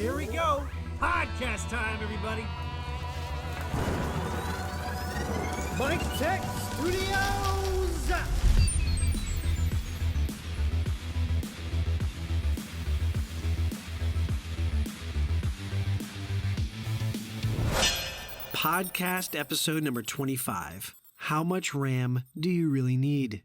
Here we go. Podcast time, everybody. Mik Tek Studios. Podcast episode number 25. How much RAM do you really need?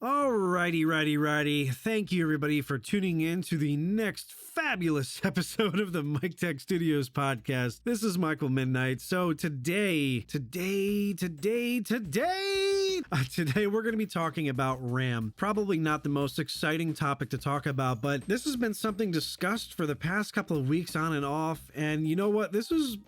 Alrighty. Thank you, everybody, for tuning in to the next fabulous episode of the Mik Tek Studios Podcast. This is Michael Midnight. So today, we're going to be talking about RAM. Probably not the most exciting topic to talk about, but this has been something discussed for the past couple of weeks on and off. And you know what? This is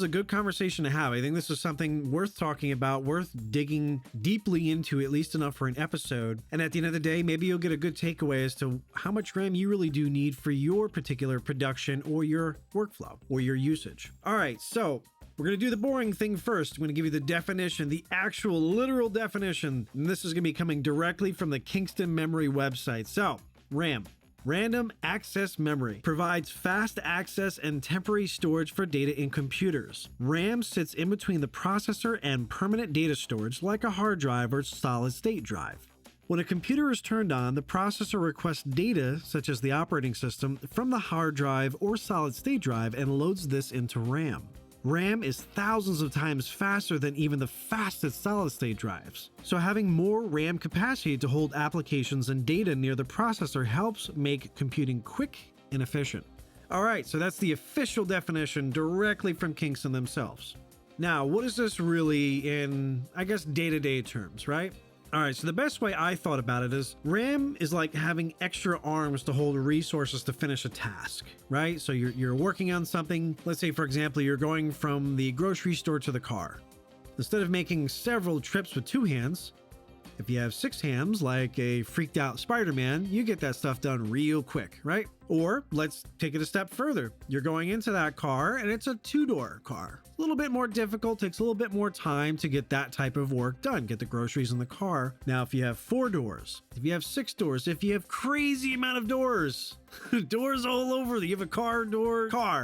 a good conversation to have. I think this is something worth talking about, worth digging deeply into, at least enough for an episode. And at the end of the day, maybe you'll get a good takeaway as to how much RAM you really do need for your particular production or your workflow or your usage. All right, so we're going to do the boring thing first. I'm going to give you the definition, the actual literal definition. And this is going to be coming directly from the Kingston memory website. So, RAM. Random access memory provides fast access and temporary storage for data in computers. RAM sits in between the processor and permanent data storage like a hard drive or solid state drive. When a computer is turned on, the processor requests data, such as the operating system, from the hard drive or solid state drive and loads this into RAM. RAM is thousands of times faster than even the fastest solid-state drives. So having more RAM capacity to hold applications and data near the processor helps make computing quick and efficient. All right, so that's the official definition directly from Kingston themselves. Now, what is this really in, I guess, day-to-day terms, right? All right, so the best way I thought about it is RAM is like having extra arms to hold resources to finish a task, right? So you're working on something. Let's say, for example, you're going from the grocery store to the car. Instead of making several trips with 2 hands, if you have 6 hands, like a freaked out Spider-Man, you get that stuff done real quick, right? Or let's take it a step further. You're going into that car and it's a 2-door car. A little bit more difficult, takes a little bit more time to get that type of work done, get the groceries in the car. Now, if you have 4 doors, if you have 6 doors, if you have crazy amount of doors, doors all over, you have a car,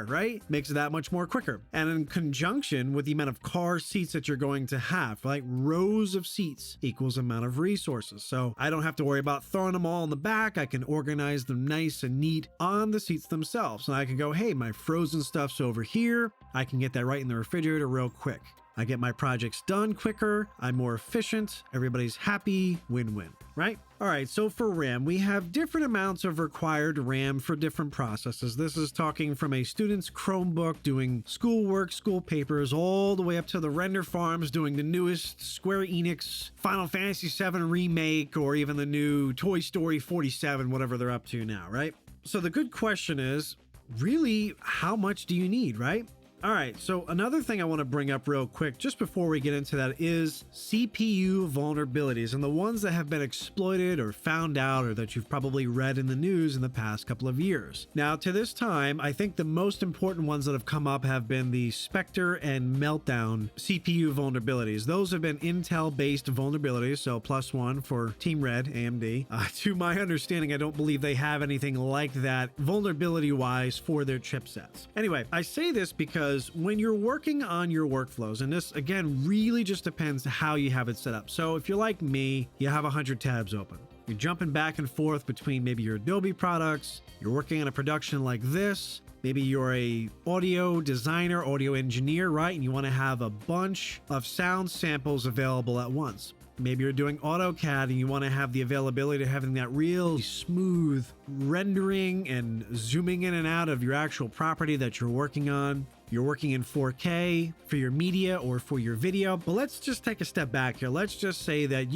right? Makes it that much more quicker. And in conjunction with the amount of car seats that you're going to have, like rows of seats equals amount of resources. So I don't have to worry about throwing them all in the back. I can organize them nice and neat on the seats themselves. And I can go, hey, my frozen stuff's over here. I can get that right in the refrigerator real quick. I get my projects done quicker. I'm more efficient. Everybody's happy. Win-win, right? All right, so for RAM, we have different amounts of required RAM for different processes. This is talking from a student's Chromebook doing schoolwork, school papers, all the way up to the render farms doing the newest Square Enix Final Fantasy VII remake, or even the new Toy Story 47, whatever they're up to now, right? So the good question is, really, how much do you need, right? All right, so another thing I want to bring up real quick just before we get into that is CPU vulnerabilities, and the ones that have been exploited or found out or that you've probably read in the news in the past couple of years. Now, to this time, I think the most important ones that have come up have been the Spectre and Meltdown CPU vulnerabilities. Those have been Intel-based vulnerabilities, so +1 for Team Red, AMD. To my understanding, I don't believe they have anything like that vulnerability-wise for their chipsets. Anyway, I say this because when you're working on your workflows, and this again really just depends how you have it set up. So if you're like me, you have 100 tabs open. You're jumping back and forth between maybe your Adobe products, you're working on a production like this, maybe you're a audio designer, audio engineer, right? And you want to have a bunch of sound samples available at once. Maybe you're doing AutoCAD and you want to have the availability to having that real smooth rendering and zooming in and out of your actual property that you're working on. You're working in 4K for your media or for your video. But let's just take a step back here. Let's just say that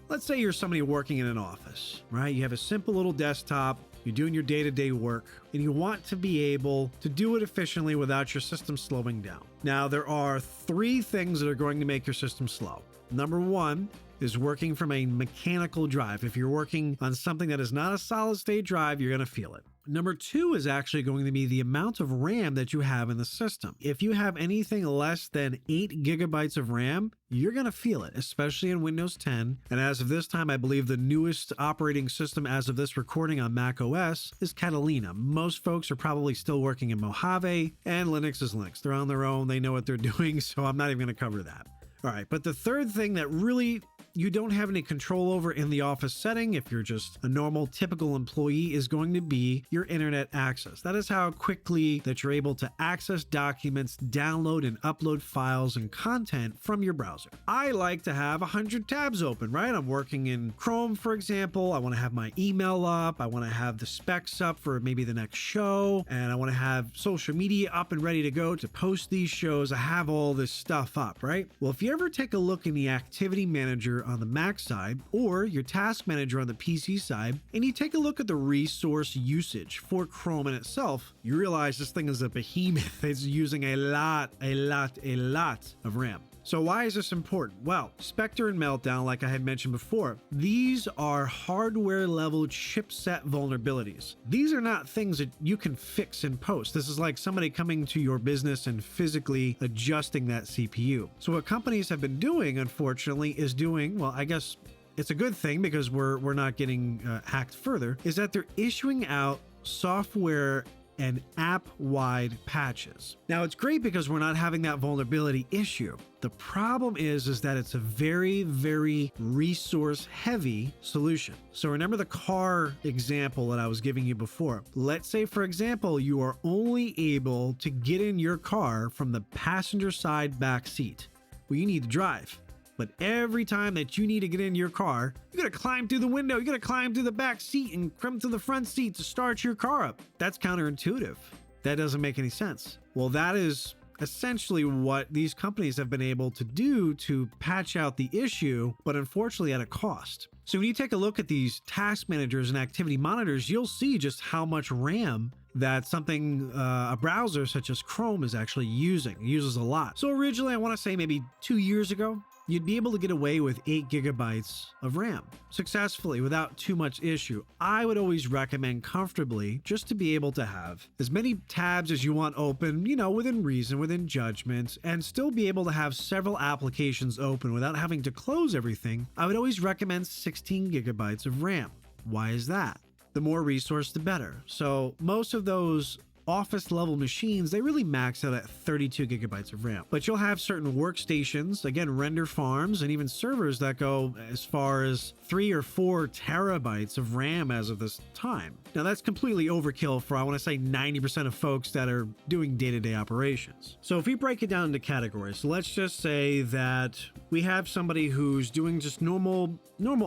let's say you're somebody working in an office, right? You have a simple little desktop. You're doing your day-to-day work, and you want to be able to do it efficiently without your system slowing down. Now, there are 3 things that are going to make your system slow. Number 1 is working from a mechanical drive. If you're working on something that is not a solid state drive, you're going to feel it. Number 2 is actually going to be the amount of RAM that you have in the system. If you have anything less than 8 gigabytes of RAM, you're going to feel it, especially in Windows 10. And as of this time, I believe the newest operating system as of this recording on Mac OS is Catalina. Most folks are probably still working in Mojave, and Linux is Linux. They're on their own. They know what they're doing, so I'm not even going to cover that. All right, but the third thing that really you don't have any control over in the office setting, if you're just a normal, typical employee, is going to be your internet access. That is how quickly that you're able to access documents, download and upload files and content from your browser. I like to have 100 tabs open, right? I'm working in Chrome, for example. I want to have my email up. I want to have the specs up for maybe the next show. And I want to have social media up and ready to go to post these shows. I have all this stuff up, right? Well, if you ever take a look in the activity manager on the Mac side or your task manager on the PC side, and you take a look at the resource usage for Chrome in itself, you realize this thing is a behemoth. It's using a lot of RAM. So why is this important? Well, Spectre and Meltdown, like I had mentioned before, these are hardware level chipset vulnerabilities. These are not things that you can fix in post. This is like somebody coming to your business and physically adjusting that CPU. So what companies have been doing, unfortunately, is doing, well, I guess it's a good thing because we're not getting hacked further, is that they're issuing out software and app-wide patches. Now, it's great because we're not having that vulnerability issue. The problem is that it's a very, very resource-heavy solution. So remember the car example that I was giving you before. Let's say, for example, you are only able to get in your car from the passenger side back seat. Well, you need to drive. But every time that you need to get in your car, you gotta climb through the window, you gotta climb through the back seat and come to the front seat to start your car up. That's counterintuitive. That doesn't make any sense. Well, that is essentially what these companies have been able to do to patch out the issue, but unfortunately at a cost. So when you take a look at these task managers and activity monitors, you'll see just how much RAM that something, a browser such as Chrome is actually using. It uses a lot. So originally, I want to say maybe 2 years ago, you'd be able to get away with 8 gigabytes of RAM successfully without too much issue. I would always recommend comfortably just to be able to have as many tabs as you want open, you know, within reason, within judgment, and still be able to have several applications open without having to close everything. I would always recommend 16 gigabytes of RAM. Why is that? The more resource, the better. So most of those office level machines, they really max out at 32 gigabytes of RAM. But you'll have certain workstations, again, render farms, and even servers that go as far as 3 or 4 terabytes of RAM as of this time. Now that's completely overkill for, I want to say, 90% of folks that are doing day-to-day operations. So if we break it down into categories, so let's just say that we have somebody who's doing just normal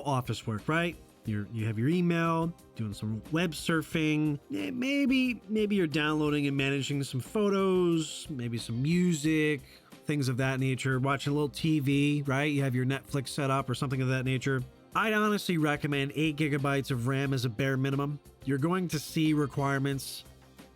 office work, right? You have your email, doing some web surfing, maybe you're downloading and managing some photos, maybe some music, things of that nature, watching a little TV, right? You have your Netflix set up or something of that nature. I'd honestly recommend 8 gigabytes of RAM as a bare minimum. You're going to see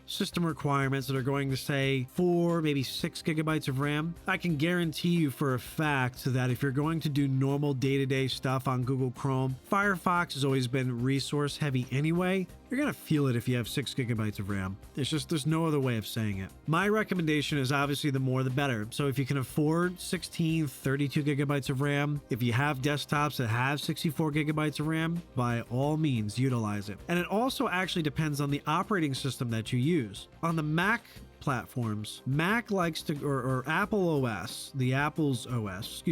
system requirements that are going to say 4, maybe 6 gigabytes of RAM. I can guarantee you for a fact that if you're going to do normal day-to-day stuff on Google Chrome, Firefox has always been resource heavy anyway. You're going to feel it if you have 6 gigabytes of RAM. There's no other way of saying it. My recommendation is obviously the more the better. So if you can afford 16, 32 gigabytes of RAM, if you have desktops that have 64 gigabytes of RAM, by all means, utilize it. And it also actually depends on the operating system that you use. On the Mac platforms, Mac likes to, or Apple OS, the Apple's OS,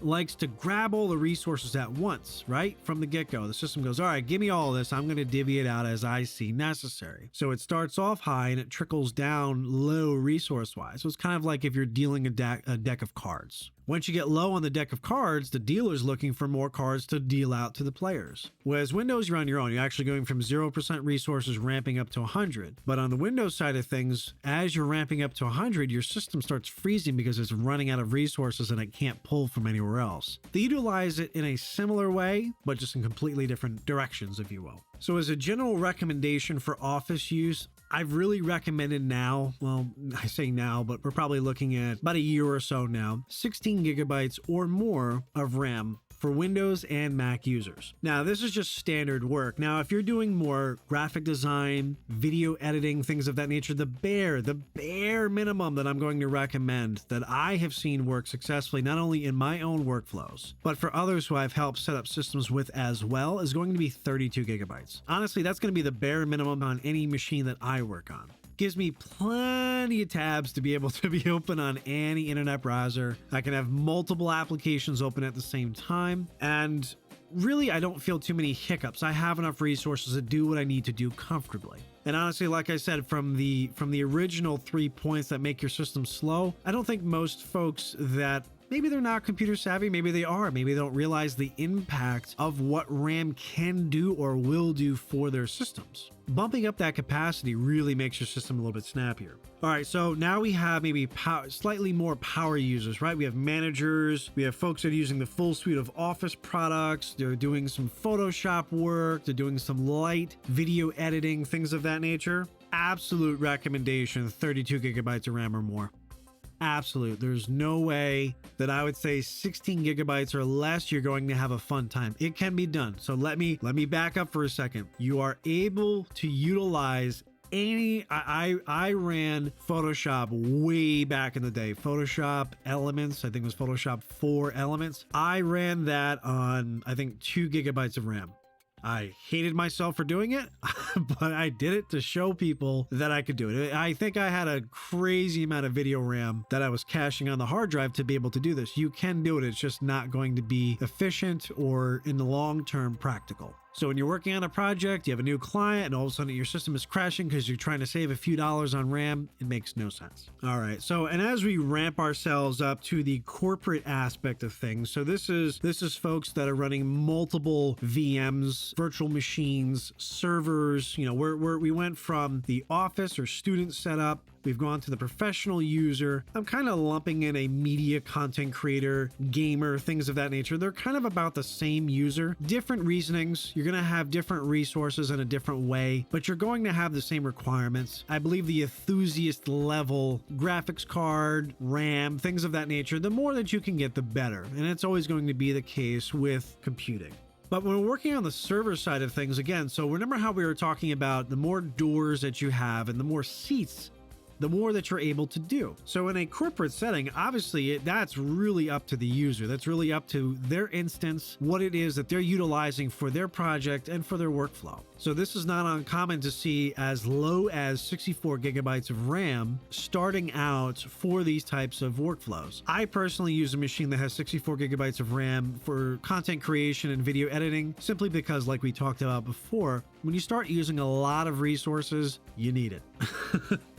likes to grab all the resources at once, right? From the get-go. The system goes, all right, give me all this. I'm going to divvy it out as I see necessary. So it starts off high and it trickles down low resource-wise. So it's kind of like if you're dealing a deck of cards. Once you get low on the deck of cards, the dealer's looking for more cards to deal out to the players. Whereas Windows, you're on your own. You're actually going from 0% resources ramping up to 100. But on the Windows side of things, as you're ramping up to 100, your system starts freezing because it's running out of resources and it can't pull from anywhere else. They utilize it in a similar way, but just in completely different directions, if you will. So as a general recommendation for office use, I've really recommended now, well, I say now, but we're probably looking at about a year or so now, 16 gigabytes or more of RAM for Windows and Mac users. Now, this is just standard work. Now, if you're doing more graphic design, video editing, things of that nature, the bare minimum that I'm going to recommend that I have seen work successfully, not only in my own workflows, but for others who I've helped set up systems with as well, is going to be 32 gigabytes. Honestly, that's going to be the bare minimum on any machine that I work on. Gives me plenty of tabs to be able to be open on any internet browser. I can have multiple applications open at the same time, and really I don't feel too many hiccups. I have enough resources to do what I need to do comfortably. And honestly, like I said, from the original 3 points that make your system slow, I don't think most folks that maybe they're not computer savvy, maybe they are, maybe they don't realize the impact of what RAM can do or will do for their systems. Bumping up that capacity really makes your system a little bit snappier. All right, so now we have maybe slightly more power users, right? We have managers, we have folks that are using the full suite of Office products, they're doing some Photoshop work, they're doing some light video editing, things of that nature. Absolute recommendation, 32 gigabytes of RAM or more. Absolute. There's no way that I would say 16 gigabytes or less you're going to have a fun time. It can be done. So let me back up for a second. You are able to utilize I ran Photoshop way back in the day. Photoshop Elements, I think it was Photoshop 4 Elements. I ran that on, I think, 2 gigabytes of RAM. I hated myself for doing it, but I did it to show people that I could do it. I think I had a crazy amount of video RAM that I was caching on the hard drive to be able to do this. You can do it. It's just not going to be efficient or in the long term practical. So when you're working on a project, you have a new client, and all of a sudden your system is crashing because you're trying to save a few dollars on RAM, it makes no sense. All right. So, and as we ramp ourselves up to the corporate aspect of things, so this is folks that are running multiple VMs, virtual machines, servers. You know, we went from the office or student setup. We've gone to the professional user. I'm kind of lumping in a media content creator, gamer, things of that nature. They're kind of about the same user, different reasonings. You're going to have different resources in a different way, but you're going to have the same requirements. I believe the enthusiast level, graphics card, RAM, things of that nature, the more that you can get, the better. And it's always going to be the case with computing. But when we're working on the server side of things, again, so remember how we were talking about the more doors that you have and the more seats, the more that you're able to do. So in a corporate setting, obviously that's really up to the user. That's really up to their instance, what it is that they're utilizing for their project and for their workflow. So this is not uncommon to see as low as 64 gigabytes of RAM starting out for these types of workflows. I personally use a machine that has 64 gigabytes of RAM for content creation and video editing, simply because, like we talked about before, when you start using a lot of resources, you need it.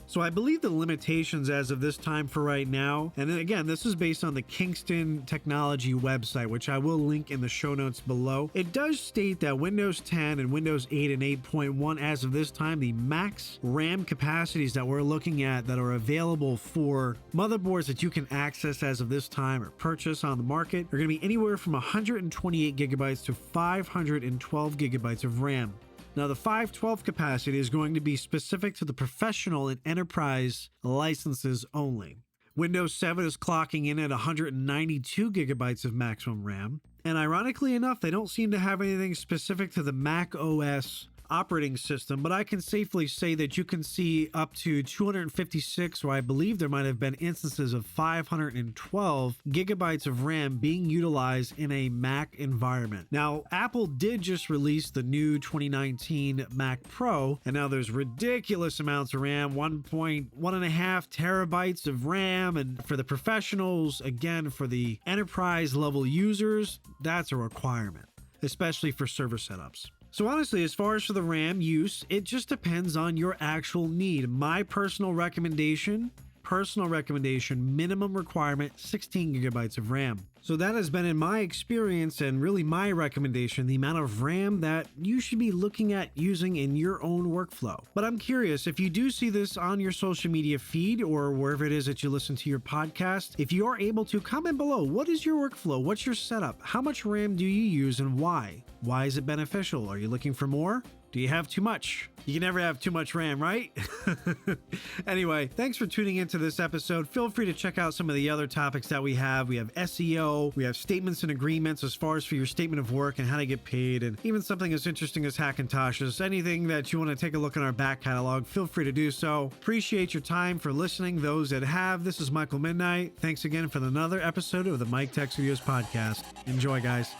So I believe the limitations as of this time for right now, and then again, this is based on the Kingston technology website, which I will link in the show notes below. It does state that Windows 10 and Windows 8 and 8.1 as of this time, the max RAM capacities that we're looking at that are available for motherboards that you can access as of this time or purchase on the market are going to be anywhere from 128 gigabytes to 512 gigabytes of RAM. Now, the 512 capacity is going to be specific to the professional and enterprise licenses only. Windows 7 is clocking in at 192 gigabytes of maximum RAM. And ironically enough, they don't seem to have anything specific to the Mac OS operating system, but I can safely say that you can see up to 256, or I believe there might have been instances of 512 gigabytes of RAM being utilized in a Mac environment. Now, Apple did just release the new 2019 Mac Pro, and now there's ridiculous amounts of RAM, 1.1.5 terabytes of RAM, and for the professionals, again, for the enterprise level users, that's a requirement, especially for server setups. So honestly, as far as for the RAM use, it just depends on your actual need. My personal recommendation, minimum requirement, 16 gigabytes of RAM. So that has been, in my experience and really my recommendation, the amount of RAM that you should be looking at using in your own workflow. But I'm curious, if you do see this on your social media feed or wherever it is that you listen to your podcast, if you are able to, comment below. What is your workflow? What's your setup? How much RAM do you use and why? Why is it beneficial? Are you looking for more? Do you have too much? You can never have too much RAM, right? Anyway, thanks for tuning into this episode. Feel free to check out some of the other topics that we have. We have SEO, we have statements and agreements as far as for your statement of work and how to get paid, and even something as interesting as Hackintoshes. Anything that you want to take a look in our back catalog, feel free to do so. Appreciate your time for listening, those that have. This is Michael Midnight. Thanks again for another episode of the Mik Tek Studios Podcast. Enjoy, guys.